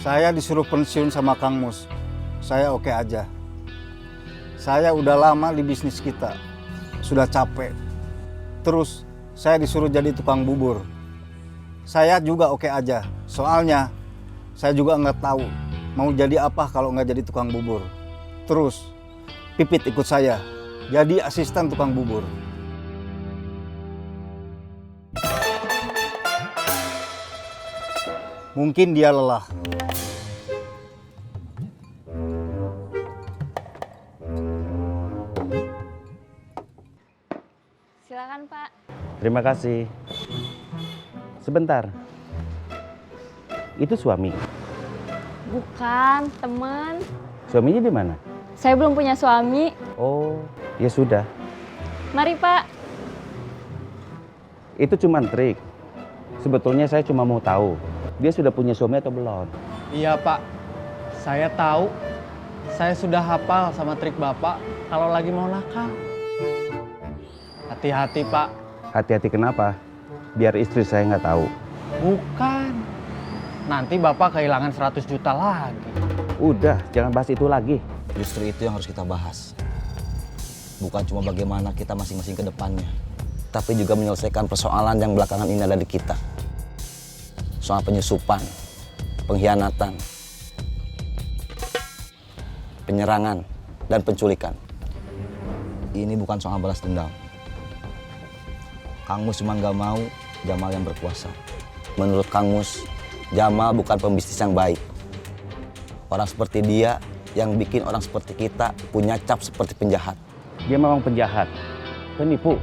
Saya disuruh pensiun sama Kang Mus. Saya oke aja. Saya udah lama di bisnis kita. Sudah capek. Terus saya disuruh jadi tukang bubur. Saya juga oke aja. Soalnya saya juga nggak tahu mau jadi apa kalau nggak jadi tukang bubur. Terus Pipit ikut saya jadi asisten tukang bubur. Mungkin dia lelah. Silakan, Pak. Terima kasih. Sebentar. Itu suami. Bukan, teman. Suaminya di mana? Saya belum punya suami. Oh, ya sudah. Mari, Pak. Itu cuma trik. Sebetulnya saya cuma mau tahu, dia sudah punya suami atau belum? Iya Pak, saya tahu. Saya sudah hafal sama trik Bapak kalau lagi mau nakal. Hati-hati Pak. Hati-hati kenapa? Biar istri saya nggak tahu. Bukan. Nanti Bapak kehilangan 100 juta lagi. Udah, jangan bahas itu lagi. Justru itu yang harus kita bahas. Bukan cuma bagaimana kita masing-masing ke depannya, tapi juga menyelesaikan persoalan yang belakangan ini ada di kita. Soal penyusupan, pengkhianatan, penyerangan, dan penculikan. Ini bukan soal balas dendam. Kang Mus cuma gak mau Jamal yang berkuasa. Menurut Kang Mus, Jamal bukan pembisnis yang baik. Orang seperti dia yang bikin orang seperti kita punya cap seperti penjahat. Dia memang penjahat, penipu.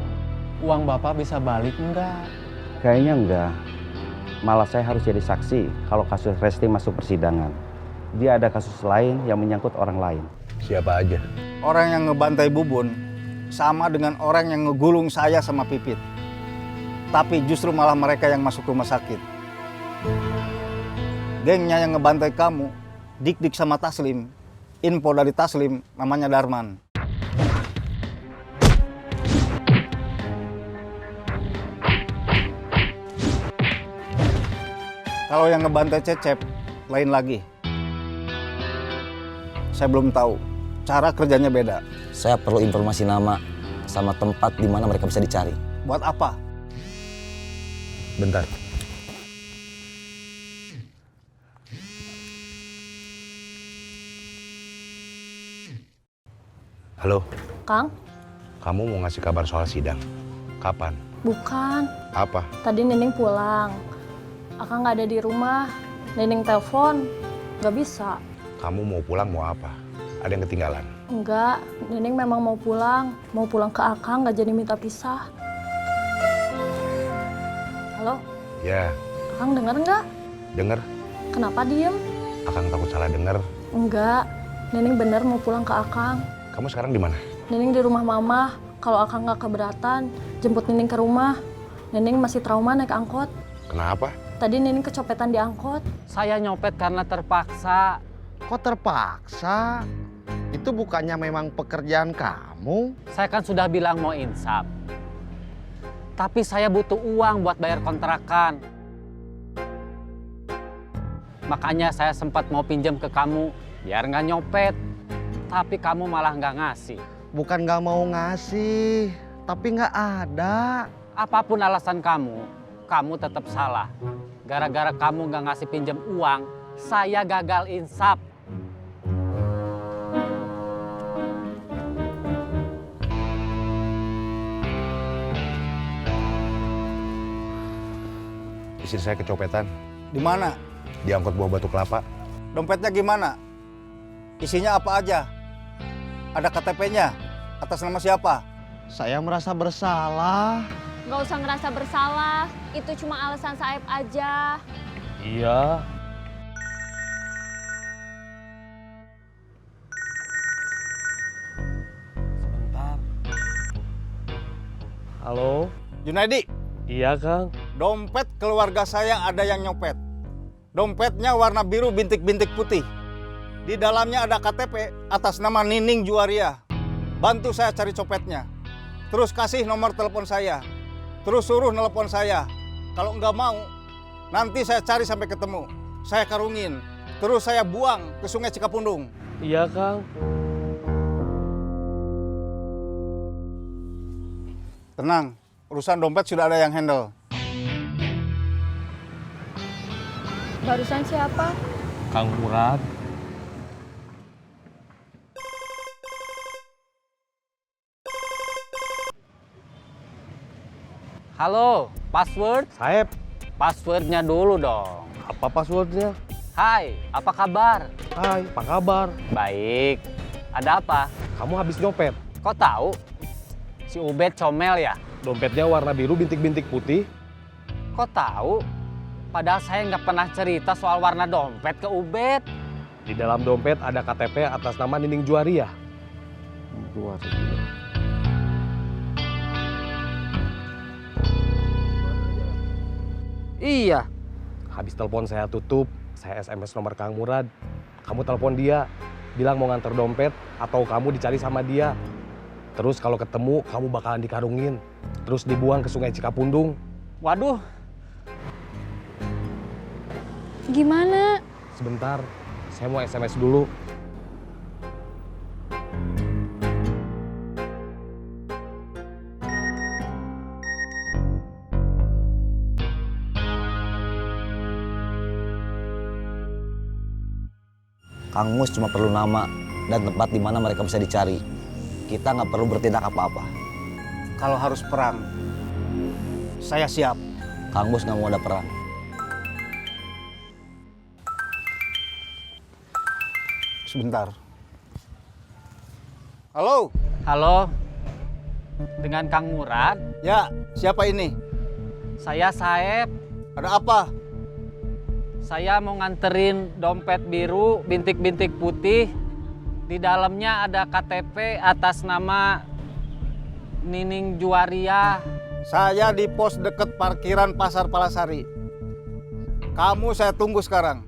Uang Bapak bisa balik enggak? Kayaknya enggak. Malah saya harus jadi saksi kalau kasus Resti masuk persidangan. Dia ada kasus lain yang menyangkut orang lain. Siapa aja? Orang yang ngebantai Bubun sama dengan orang yang ngegulung saya sama Pipit. Tapi justru malah mereka yang masuk rumah sakit. Gengnya yang ngebantai kamu, Dik-Dik sama Taslim. Info dari Taslim namanya Darman. Kalau yang ngebantai Cecep, lain lagi. Saya belum tahu. Cara kerjanya beda. Saya perlu informasi nama sama tempat di mana mereka bisa dicari. Buat apa? Bentar. Halo, Kang? kamu mau ngasih kabar soal sidang? Kapan? Bukan. Apa? Tadi Nining pulang. Akang nggak ada di rumah. Nining telepon. Nggak bisa. Kamu mau pulang mau apa? Ada yang ketinggalan? Enggak. Nining memang mau pulang. Mau pulang ke Akang, nggak jadi minta pisah. Halo? Ya, Akang denger nggak? denger. Kenapa diem? Akang takut salah denger. Enggak. Nining bener mau pulang ke Akang. Kamu sekarang di mana? Nining di rumah Mama. Kalau Akang nggak keberatan, jemput Nining ke rumah. Nining masih trauma naik angkot. Kenapa? Tadi Nining kecopetan di angkot. Saya nyopet karena terpaksa. Kok terpaksa? Itu bukannya memang pekerjaan kamu? Saya kan sudah bilang mau insaf. Tapi saya butuh uang buat bayar kontrakan. Makanya saya sempat mau pinjam ke kamu biar nggak nyopet. Tapi kamu malah nggak ngasih. Bukan nggak mau ngasih, tapi nggak ada. Apapun alasan kamu tetap salah. Gara-gara kamu nggak ngasih pinjam uang, saya gagal insaf. Istri saya kecopetan. Di mana? Di angkot buah batu kelapa. Dompetnya gimana? Isinya apa aja? Ada KTP-nya? Atas nama siapa? Saya merasa bersalah. Nggak usah ngerasa bersalah. Itu cuma alasan Saeb aja. Iya. Sebentar. Halo? Junaidi, Iya, Kang. dompet keluarga saya ada yang nyopet. Dompetnya warna biru bintik-bintik putih. Di dalamnya ada KTP atas nama Nining Juwaria. Bantu saya cari copetnya. Terus kasih nomor telepon saya. Terus suruh nelpon saya. Kalau nggak mau, nanti saya cari sampai ketemu. Saya karungin. Terus saya buang ke Sungai Cikapundung. Iya, Kang. Tenang, urusan dompet sudah ada yang handle. Barusan siapa? Kang Murad. Halo, password? Saeb, Passwordnya dulu dong. apa passwordnya? Hai, apa kabar? Hai, apa kabar? Baik. Ada apa? Kamu habis nyopet. Kok tahu? Si Ubed comel ya? Dompetnya warna biru bintik-bintik putih. Kok tahu? Padahal saya nggak pernah cerita soal warna dompet ke Ubed. Di dalam dompet ada KTP atas nama Nining Juwaria. Iya. Habis telepon saya tutup, saya SMS nomor Kang Murad. Kamu telepon dia, bilang mau nganter dompet atau kamu dicari sama dia. Terus kalau ketemu, kamu bakalan dikarungin. Terus dibuang ke Sungai Cikapundung. Waduh, Gimana? Sebentar, saya mau SMS dulu. Kang Mus cuma perlu nama dan tempat di mana mereka bisa dicari. Kita nggak perlu bertindak apa-apa. Kalau harus perang, saya siap. Kang Mus nggak mau ada perang. Sebentar. Halo? halo. Dengan Kang Murad, Ya, siapa ini? saya Saeb. Ada apa? Saya mau nganterin dompet biru bintik-bintik putih. Di dalamnya ada KTP atas nama Nining Juwaria. Saya di pos deket parkiran Pasar Palasari. Kamu saya tunggu sekarang.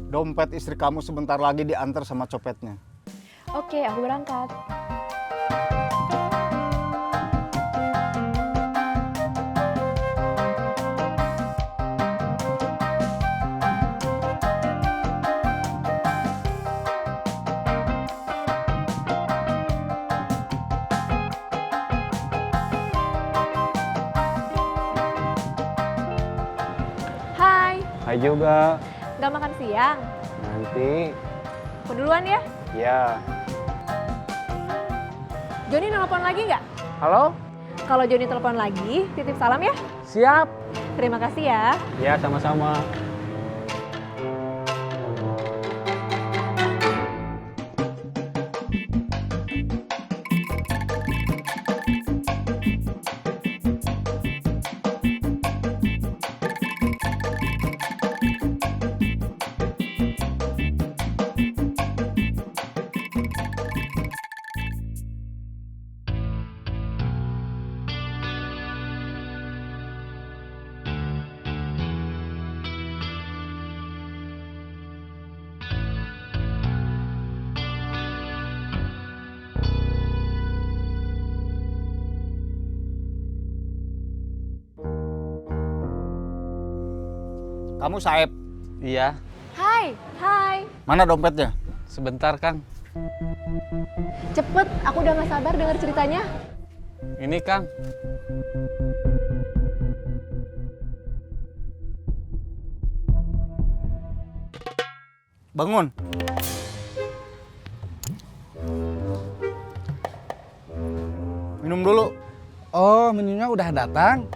Dompet istri kamu sebentar lagi diantar sama copetnya. Oke, aku berangkat. Hai, Hai juga. nggak makan siang? Nanti. Aku duluan ya. Ya. Joni nelpon lagi nggak? Halo? Kalau Joni telepon lagi, titip salam ya. Siap. Terima kasih ya. Ya, sama-sama. Kamu Saeb, Iya, Hai, hai. mana dompetnya? sebentar Kang. Cepet, aku udah gak sabar denger ceritanya. Ini Kang. Bangun. Minum dulu. Oh, minumnya udah datang.